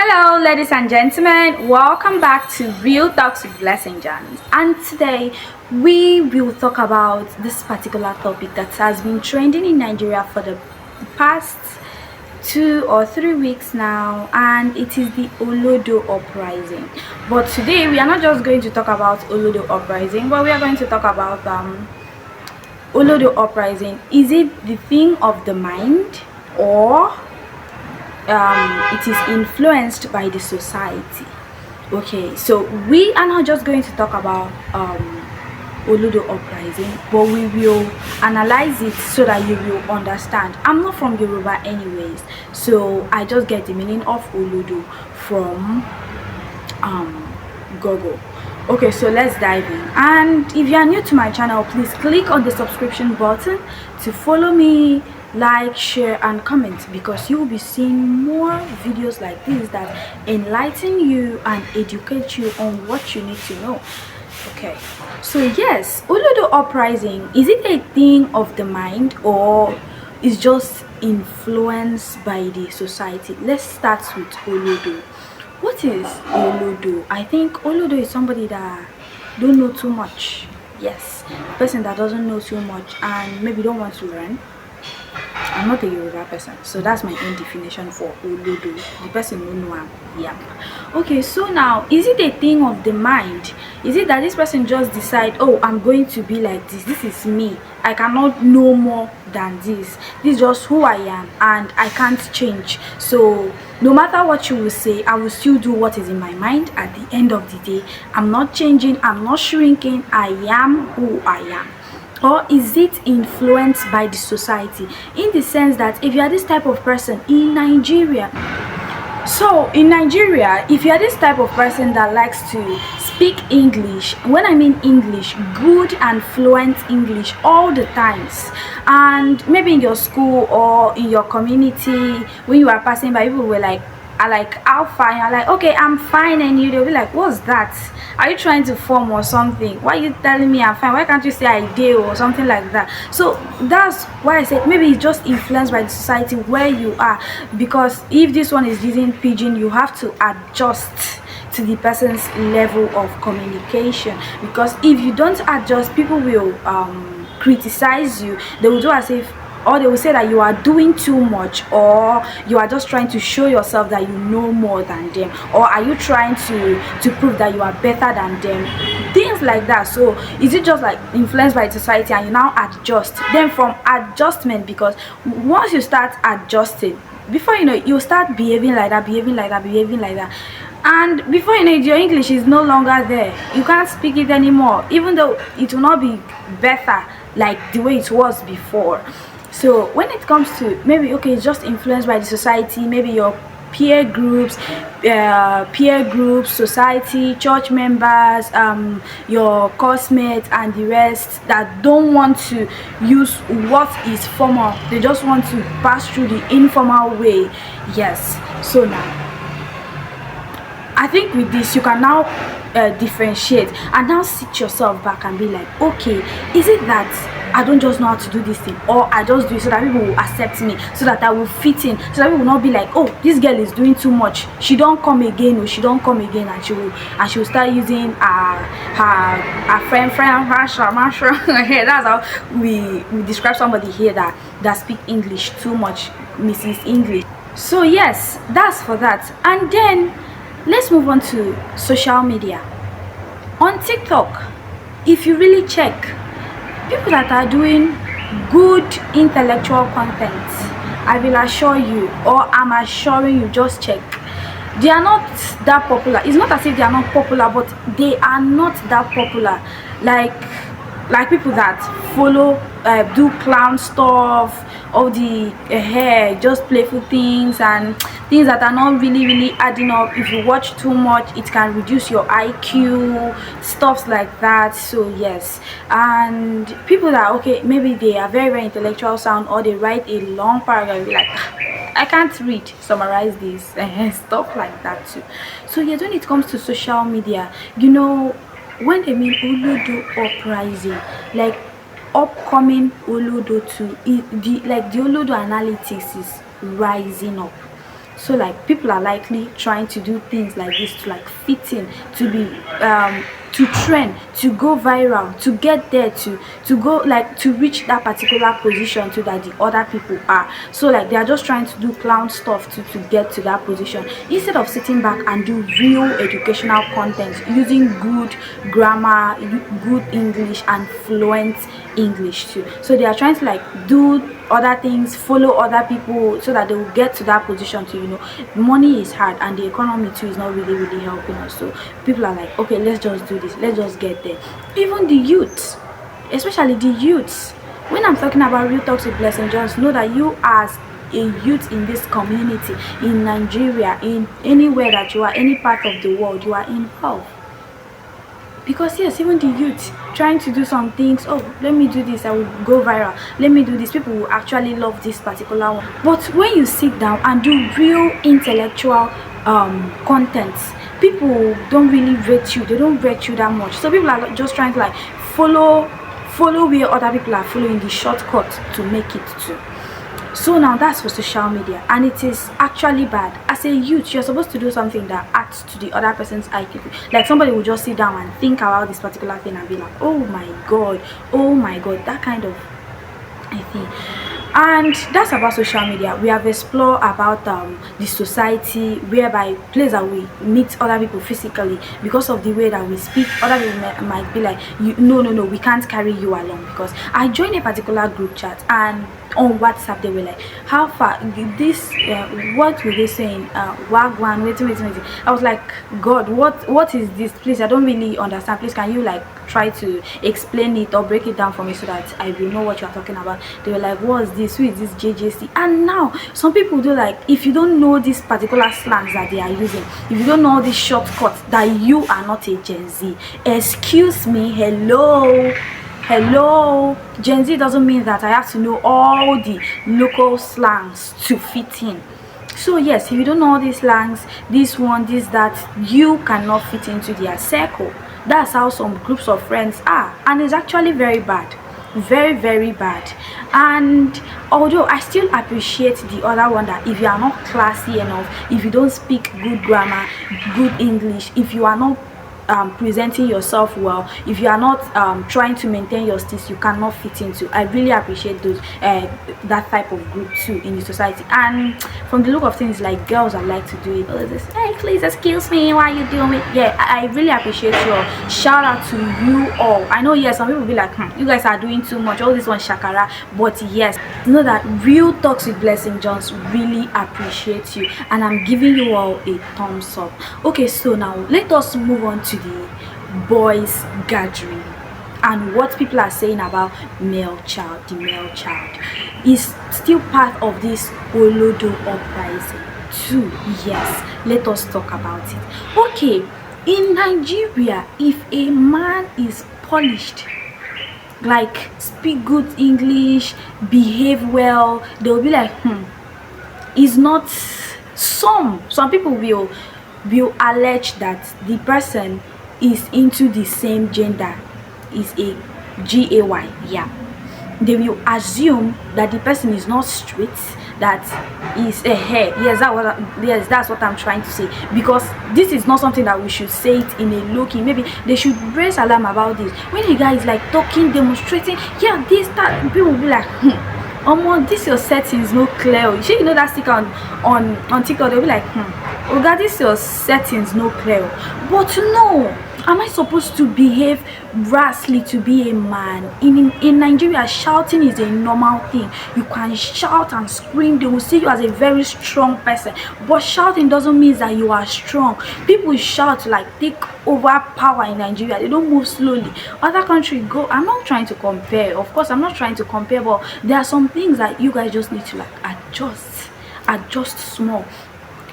Hello, ladies and gentlemen, welcome back to Real Talks with Blessing Jones. And today we will talk about this particular topic that has been trending in Nigeria for the past 2 or 3 weeks now, and it is the Olodo Uprising. But today we are not just going to talk about Olodo Uprising, but we are going to talk about Olodo Uprising. Is it the thing of the mind, or it is influenced by the society? Okay, so we are not just going to talk about Olodo Uprising, but we will analyze it so that you will understand. I'm not from Yoruba anyways, so I just get the meaning of Olodo from Google. Okay, so let's dive in. And if you are new to my channel, please click on the subscription button to follow me, like, share and comment, because you will be seeing more videos like this that enlighten you and educate you on what you need to know. Okay, so yes, Olodo Uprising, is it a thing of the mind, or is just influenced by the society? Let's start with Olodo. What is Olodo? I think Olodo is somebody that don't know too much. Yes, a person that doesn't know too much and maybe don't want to learn. I'm not a Yoruba person, so that's my own definition for Olodo. The person who know I'm, yeah. Okay, so now, is it a thing of the mind? Is it that this person just decide, oh, I'm going to be like this is me, I cannot know more than this is just who I am and I can't change, so no matter what you will say, I will still do what is in my mind. At the end of the day, I'm not changing, I'm not shrinking, I am who I am? Or is it influenced by the society, in the sense that if you are this type of person in Nigeria, so in Nigeria, if you are this type of person that likes to speak English, when I mean English, good and fluent English all the times, and maybe in your school or in your community, when you are passing by, people were like, I like, how fine? I'm like, okay, I'm fine, and they'll be like, what's that? Are you trying to form or something? Why are you telling me I'm fine? Why can't you say I do or something like that? So that's why I said maybe it's just influenced by the society where you are, because if this one is using pidgin, you have to adjust to the person's level of communication, because if you don't adjust, people will criticize you. They will do as if, or they will say that you are doing too much, or you are just trying to show yourself that you know more than them, or are you trying to prove that you are better than them, things like that. So is it just like influenced by society and you now adjust? Then from adjustment, because once you start adjusting, before you know it, you start behaving like that, and before you know it, your English is no longer there. You can't speak it anymore, even though it will not be better like the way it was before. So when it comes to maybe, okay, it's just influenced by the society, maybe your peer groups, society, church members, your classmates and the rest that don't want to use what is formal, they just want to pass through the informal way. Yes, so now I think with this you can now differentiate and now sit yourself back and be like, okay, is it that I don't just know how to do this thing, or I just do it so that people will accept me, so that I will fit in, so that people will not be like, oh, this girl is doing too much, she don't come again, or she don't come again, and she will start using her friend here. That's how we describe somebody here that speak English too much, Mrs. English. So yes, that's for that. And then let's move on to social media. On TikTok, if you really check, people that are doing good intellectual content, I will assure you, or I'm assuring you, just check, they are not that popular. It's not as if they are not popular, but they are not that popular like people that follow do clown stuff, all the hair, just playful things and things that are not really adding up. If you watch too much, it can reduce your IQ, stuffs like that. So yes, and people that, okay, maybe they are very intellectual sound, or they write a long paragraph, be like, I can't read, summarize this, stuff like that too. So yes, when it comes to social media, you know, when they mean Olodo Uprising, like upcoming Olodo to the Olodo analytics is rising up. So like people are likely trying to do things like this to like fit in, to be to trend, to go viral, to get there, to go like to reach that particular position to that the other people are. So like they are just trying to do clown stuff to get to that position, instead of sitting back and do real educational content using good grammar, good English, and fluent English too. So they are trying to like do other things, follow other people, so that they will get to that position too. You know, money is hard and the economy too is not really helping us. So people are like, okay, let's just do this, let's just get there. Even the youth, especially the youths, when I'm talking about real talks with Blessing, just know that you as a youth in this community, in Nigeria, in anywhere that you are, any part of the world, you are involved. Because yes, even the youth trying to do some things, oh, let me do this, I will go viral, let me do this, people will actually love this particular one. But when you sit down and do real intellectual content, people don't really rate you, they don't rate you that much. So people are just trying to like follow where other people are following, the shortcut to make it too. So now that's for social media, and it is actually bad. As a youth, you're supposed to do something that adds to the other person's IQ. Like somebody will just sit down and think about this particular thing and be like, oh my god, that kind of thing. And that's about social media. We have explored about the society, whereby place that we meet other people physically, because of the way that we speak, other people might be like, no, we can't carry you along. Because I joined a particular group chat, and on WhatsApp they were like, how far this what were they saying, wagwan, wait. I was like, god, what is this? Please, I don't really understand. Please, can you like try to explain it or break it down for me so that I will know what you're talking about? They were like, what's this? Who is this JJC? And now some people do like, if you don't know this particular slangs that they are using, if you don't know this shortcut, that you are not a Gen Z. Excuse me, hello, Gen Z doesn't mean that I have to know all the local slangs to fit in. So yes, if you don't know all these slangs, this one, this, that, you cannot fit into their circle. That's how some groups of friends are, and it's actually very bad, very bad. And although I still appreciate the other one, that if you are not classy enough, if you don't speak good grammar, good English, if you are not presenting yourself well, if you are not trying to maintain your status, you cannot fit into. I really appreciate those that type of group too in the society. And from the look of things, like girls that like to do it, this, hey, please excuse me, why are you doing it? Yeah, I really appreciate you all. Shout out to you all. I know, yes, some people will be like, you guys are doing too much, all this one shakara. But yes, know that Real Talks with Blessing Jones really appreciate you, and I'm giving you all a thumbs up. Okay, so now let us move on to the boys gathering, and what people are saying about the male child is still part of this Olodo Uprising too. Yes, let us talk about it. Okay, in Nigeria, if a man is polished, like speak good English, behave well, they'll be like, is not. Some people will allege that the person is into the same gender, is a GAY. Yeah, they will assume that the person is not straight, that is a hair. Yes, that's what I'm trying to say, because this is not something that we should say it in a low-key. Maybe they should raise alarm about this when a guy is like talking, demonstrating, yeah, this, that, people will be like, this your settings no clear. You know that sticker on TikTok, they'll be like, oh god, this your settings no clear. But no, am I supposed to behave rashly to be a man? In Nigeria, shouting is a normal thing. You can shout and scream, they will see you as a very strong person. But shouting doesn't mean that you are strong. People shout to like take over power in Nigeria. They don't move slowly. Other countries go. I'm not trying to compare, of course I'm not trying to compare, but there are some things that you guys just need to like adjust small.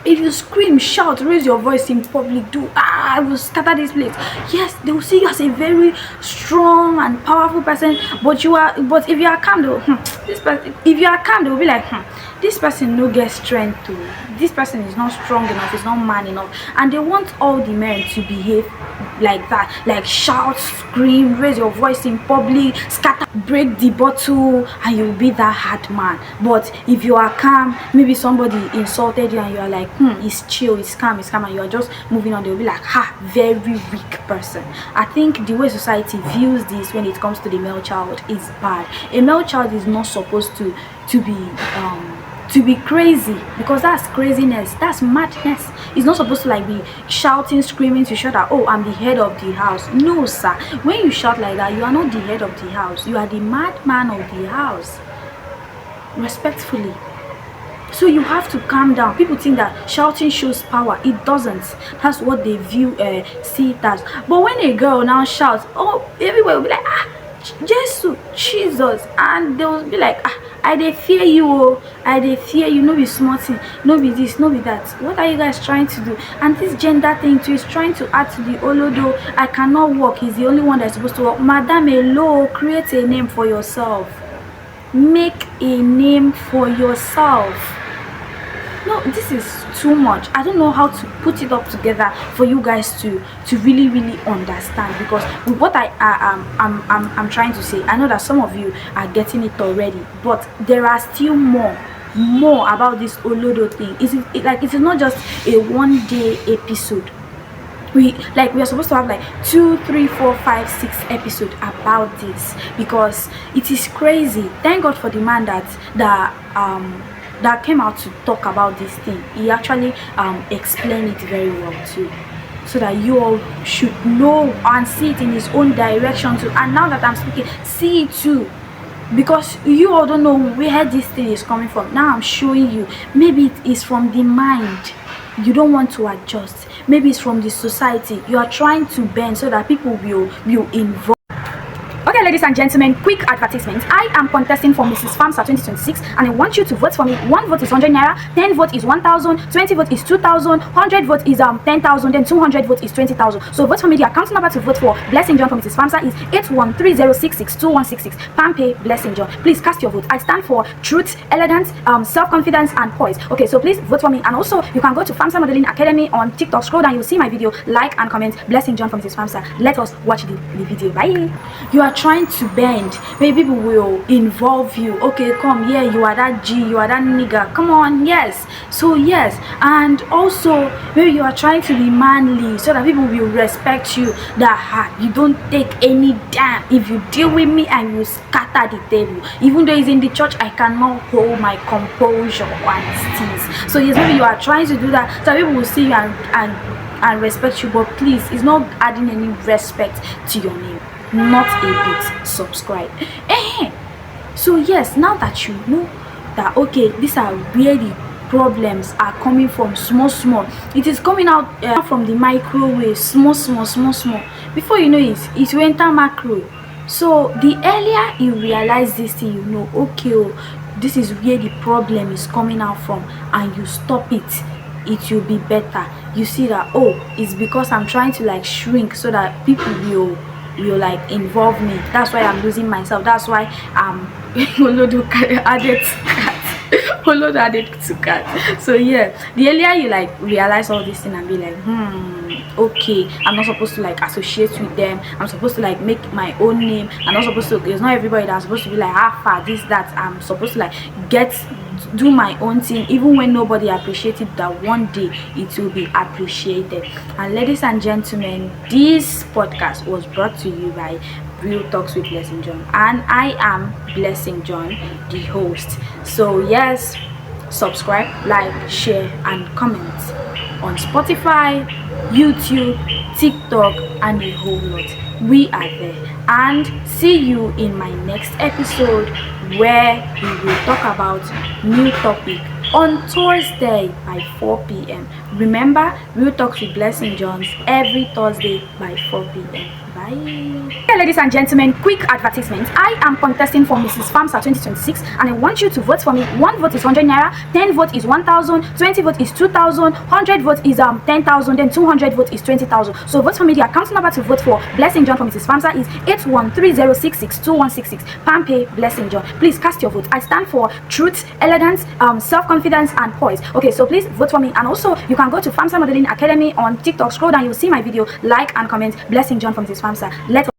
If you scream, shout, raise your voice in public, I will scatter this place. Yes, they will see you as a very strong and powerful person. But if you are calm, they will be like, this person no get strength to. This person is not strong enough, is not man enough. And they want all the men to behave like that, like shout, scream, raise your voice in public, scatter, break the bottle, and you'll be that hard man. But if you are calm, maybe somebody insulted you and you are like, it's chill, it's calm, and you are just moving on, they'll be like, very weak person. I think the way society views this when it comes to the male child is bad. A male child is not supposed to be crazy, because that's craziness, that's madness. It's not supposed to like be shouting, screaming to show that, oh, I'm the head of the house. No, sir. When you shout like that, you are not the head of the house, you are the madman of the house. Respectfully. So you have to calm down. People think that shouting shows power. It doesn't. That's what they view, see it as. But when a girl now shouts, oh, everywhere will be like, Jesus, and they will be like, I dey fear you, oh, I dey fear you, no be small thing, no be this, no be that. What are you guys trying to do? And this gender thing too is trying to add to the Olodo, I cannot walk, he's the only one that's supposed to walk. Madam Hello, create a name for yourself. Make a name for yourself. No, this is too much. I don't know how to put it up together for you guys to really understand, because with what I'm trying to say, I know that some of you are getting it already, but there are still more about this Olodo thing. It is not just a one-day episode. We are supposed to have like 2, 3, 4, 5, 6 episodes about this, because it is crazy. Thank God for the man that came out to talk about this thing. He actually explained it very well too, so that you all should know and see it in his own direction too. And now that I'm speaking, see it too, because you all don't know where this thing is coming from. Now I'm showing you. Maybe it is from the mind, you don't want to adjust. Maybe it's from the society, you are trying to bend so that people will involve. Okay, ladies and gentlemen, quick advertisement. I am contesting for Mrs. FAMSA 2026, and I want you to vote for me. 1 vote is 100 naira, 10 vote is 1,000, 20 vote is 2,000, 100 vote is 10,000, then 200 vote is 20,000. So vote for me. The account number to vote for Blessing John for Mrs. FAMSA is 8130662166. Pampe Blessing John. Please cast your vote. I stand for truth, elegance, self-confidence, and poise. Okay, so please vote for me. And also, you can go to FAMSA Modeling Academy on TikTok. Scroll down, you'll see my video. Like and comment. Blessing John for Mrs. FAMSA. Let us watch the video. Bye. You are trying to bend, maybe people will involve you. Okay, come here, you are that G, you are that nigga, come on. Yes, so yes. And also maybe you are trying to be manly so that people will respect you, that you don't take any damn if you deal with me and you scatter the table. Even though it's in the church, I cannot hold my composure and steeze. So yes, maybe you are trying to do that so that people will see you and respect you, but please, it's not adding any respect to your name. Not a bit. Subscribe. So yes, now that you know that, okay, these are where the problems are coming from, small, it is coming out from the microwave, small. Before you know it will enter macro. So the earlier you realize this thing, you know, okay, this is where the problem is coming out from, and you stop it, it will be better. You see that, oh, it's because I'm trying to like shrink so that people will like involve me. That's why I'm losing myself. That's why I'm Olodo added to cat. So yeah, the earlier you like realize all this thing and be like, okay, I'm not supposed to like associate with them, I'm supposed to like make my own name. I'm not supposed to, it's not everybody that's supposed to be like this, that. I'm supposed to like do my own thing, even when nobody appreciates it, that one day it will be appreciated. And ladies and gentlemen, this podcast was brought to you by Real Talks with Blessing John, and I am Blessing John, the host. So yes, subscribe, like, share, and comment on Spotify, YouTube, TikTok, and a whole lot. We are there. And see you in my next episode, where we will talk about new topic on Thursday by 4 p.m. Remember, Real Talks with Blessing Johns every Thursday by 4 p.m. Bye. Okay, ladies and gentlemen, quick advertisement. I am contesting for Mrs. FAMSA 2026, and I want you to vote for me. 1 vote is 100 naira, 10 vote is 1,000, 20 vote is 2,000, 100 vote is 10,000, then 200 vote is 20,000. So vote for me. The account number to vote for Blessing John for Mrs. FAMSA is 8130662166. Pampe Blessing John. Please cast your vote. I stand for truth, elegance, self-confidence, confidence and poise. Okay, so please vote for me. And also you can go to Famsa Modeling Academy on TikTok. Scroll down, you'll see my video, like and comment. Blessing John from Mrs. Famsa. Let's